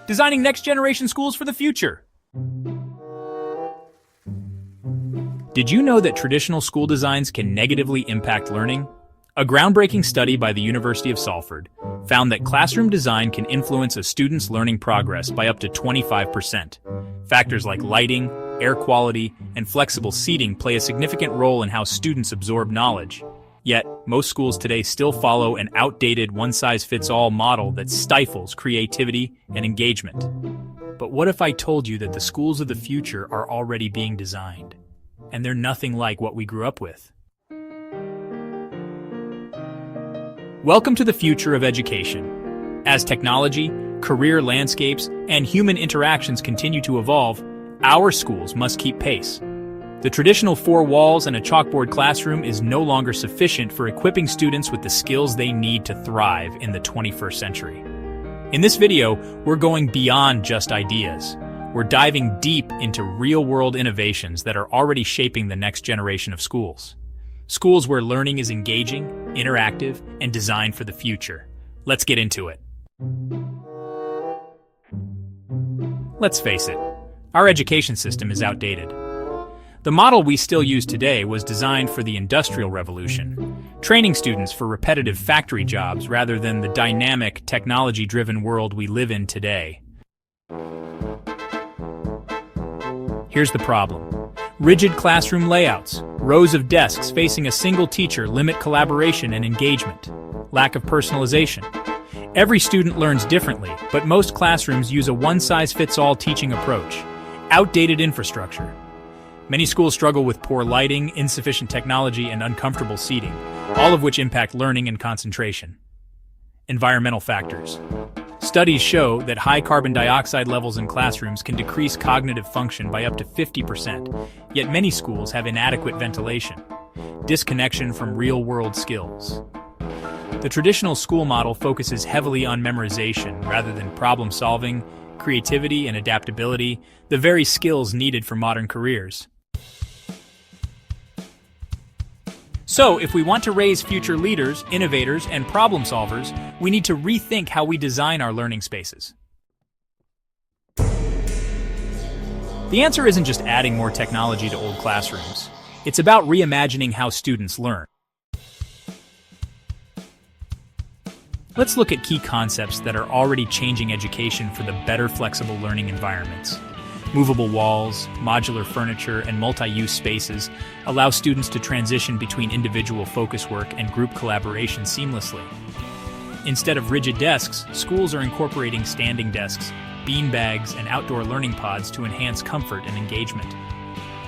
designing next-generation schools for the future. Did you know that traditional school designs can negatively impact learning? A groundbreaking study by the University of Salford found that classroom design can influence a student's learning progress by up to 25%. Factors like lighting, air quality, and flexible seating play a significant role in how students absorb knowledge. Yet, most schools today still follow an outdated one-size-fits-all model that stifles creativity and engagement. But what if I told you that the schools of the future are already being designed, and they're nothing like what we grew up with? Welcome to the future of education. As technology, career landscapes, and human interactions continue to evolve, our schools must keep pace. The traditional four walls and a chalkboard classroom is no longer sufficient for equipping students with the skills they need to thrive in the 21st century. In this video, we're going beyond just ideas. We're diving deep into real-world innovations that are already shaping the next generation of schools. Schools where learning is engaging, interactive, and designed for the future. Let's get into it. Let's face it, our education system is outdated. The model we still use today was designed for the Industrial Revolution, training students for repetitive factory jobs rather than the dynamic, technology-driven world we live in today. Here's the problem. Rigid classroom layouts, rows of desks facing a single teacher limit collaboration and engagement. Lack of personalization. Every student learns differently, but most classrooms use a one-size-fits-all teaching approach. Outdated infrastructure. Many schools struggle with poor lighting, insufficient technology, and uncomfortable seating, all of which impact learning and concentration. Environmental factors. Studies show that high carbon dioxide levels in classrooms can decrease cognitive function by up to 50%, yet many schools have inadequate ventilation, disconnection from real-world skills. The traditional school model focuses heavily on memorization rather than problem-solving, creativity, and adaptability, the very skills needed for modern careers. So, if we want to raise future leaders, innovators, and problem solvers, we need to rethink how we design our learning spaces. The answer isn't just adding more technology to old classrooms. It's about reimagining how students learn. Let's look at key concepts that are already changing education for the better flexible learning environments. Movable walls, modular furniture, and multi-use spaces allow students to transition between individual focus work and group collaboration seamlessly. Instead of rigid desks, schools are incorporating standing desks, bean bags, and outdoor learning pods to enhance comfort and engagement.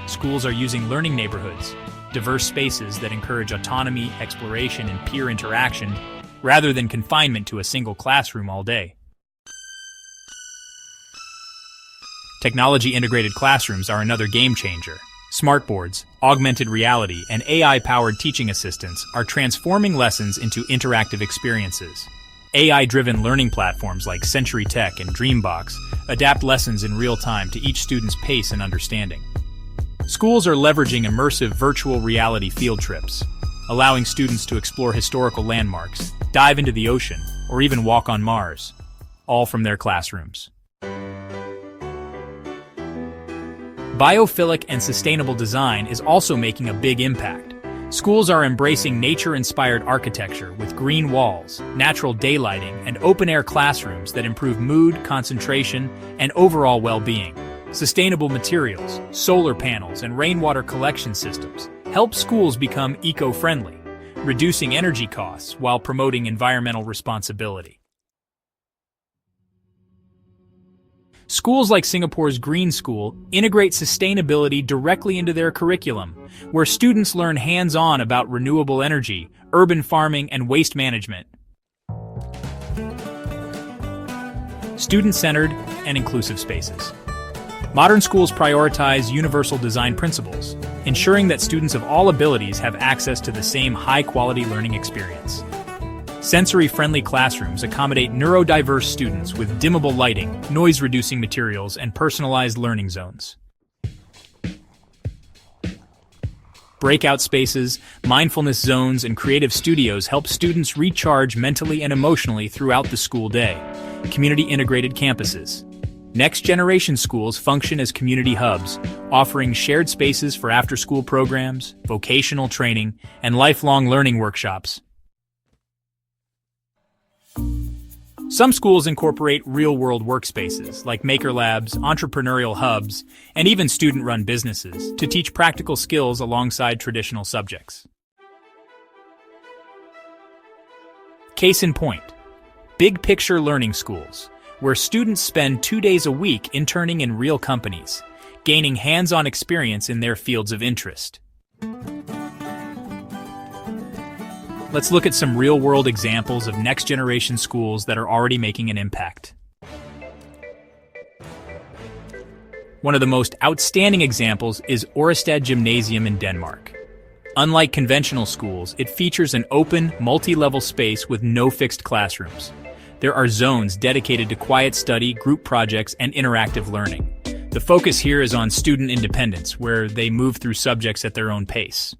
Schools are using learning neighborhoods, diverse spaces that encourage autonomy, exploration, and peer interaction, rather than confinement to a single classroom all day. Technology-integrated classrooms are another game changer. Smartboards, augmented reality, and AI-powered teaching assistants are transforming lessons into interactive experiences. AI-driven learning platforms like Century Tech and Dreambox adapt lessons in real time to each student's pace and understanding. Schools are leveraging immersive virtual reality field trips, allowing students to explore historical landmarks, dive into the ocean, or even walk on Mars, all from their classrooms. Biophilic and sustainable design is also making a big impact. Schools are embracing nature-inspired architecture with green walls, natural daylighting, and open-air classrooms that improve mood, concentration, and overall well-being. Sustainable materials, solar panels, and rainwater collection systems help schools become eco-friendly, reducing energy costs while promoting environmental responsibility. Schools like Singapore's Green School integrate sustainability directly into their curriculum, where students learn hands-on about renewable energy, urban farming, and waste management. Student-centered and inclusive spaces. Modern schools prioritize universal design principles, ensuring that students of all abilities have access to the same high-quality learning experience. Sensory-friendly classrooms accommodate neurodiverse students with dimmable lighting, noise-reducing materials, and personalized learning zones. Breakout spaces, mindfulness zones, and creative studios help students recharge mentally and emotionally throughout the school day. Community-integrated campuses. Next-generation schools function as community hubs, offering shared spaces for after-school programs, vocational training, and lifelong learning workshops. Some schools incorporate real-world workspaces, like maker labs, entrepreneurial hubs, and even student-run businesses, to teach practical skills alongside traditional subjects. Case in point, big-picture learning schools, where students spend 2 days a week interning in real companies, gaining hands-on experience in their fields of interest. Let's look at some real-world examples of next-generation schools that are already making an impact. One of the most outstanding examples is Orested Gymnasium in Denmark. Unlike conventional schools, it features an open, multi-level space with no fixed classrooms. There are zones dedicated to quiet study, group projects, and interactive learning. The focus here is on student independence, where they move through subjects at their own pace.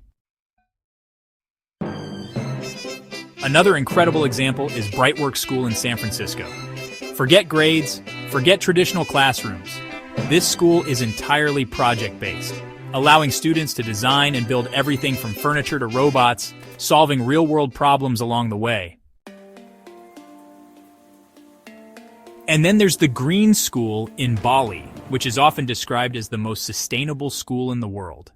Another incredible example is Brightwork School in San Francisco. Forget grades, forget traditional classrooms. This school is entirely project-based, allowing students to design and build everything from furniture to robots, solving real-world problems along the way. And then there's the Green School in Bali, which is often described as the most sustainable school in the world.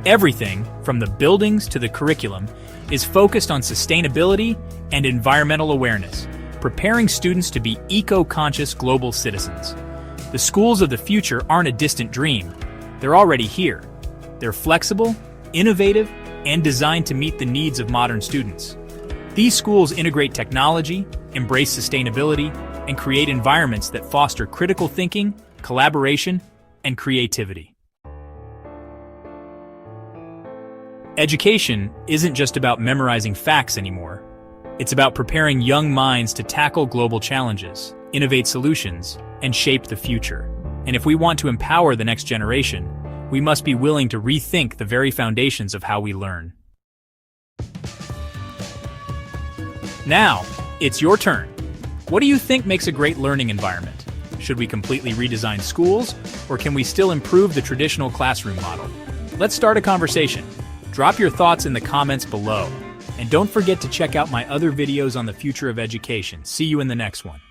Everything, from the buildings to the curriculum, is focused on sustainability and environmental awareness, preparing students to be eco-conscious global citizens. The schools of the future aren't a distant dream. They're already here. They're flexible, innovative, and designed to meet the needs of modern students. These schools integrate technology, embrace sustainability, and create environments that foster critical thinking, collaboration, and creativity. Education isn't just about memorizing facts anymore. It's about preparing young minds to tackle global challenges, innovate solutions, and shape the future. And if we want to empower the next generation, we must be willing to rethink the very foundations of how we learn. Now, it's your turn. What do you think makes a great learning environment? Should we completely redesign schools, or can we still improve the traditional classroom model? Let's start a conversation. Drop your thoughts in the comments below. And don't forget to check out my other videos on the future of education. See you in the next one.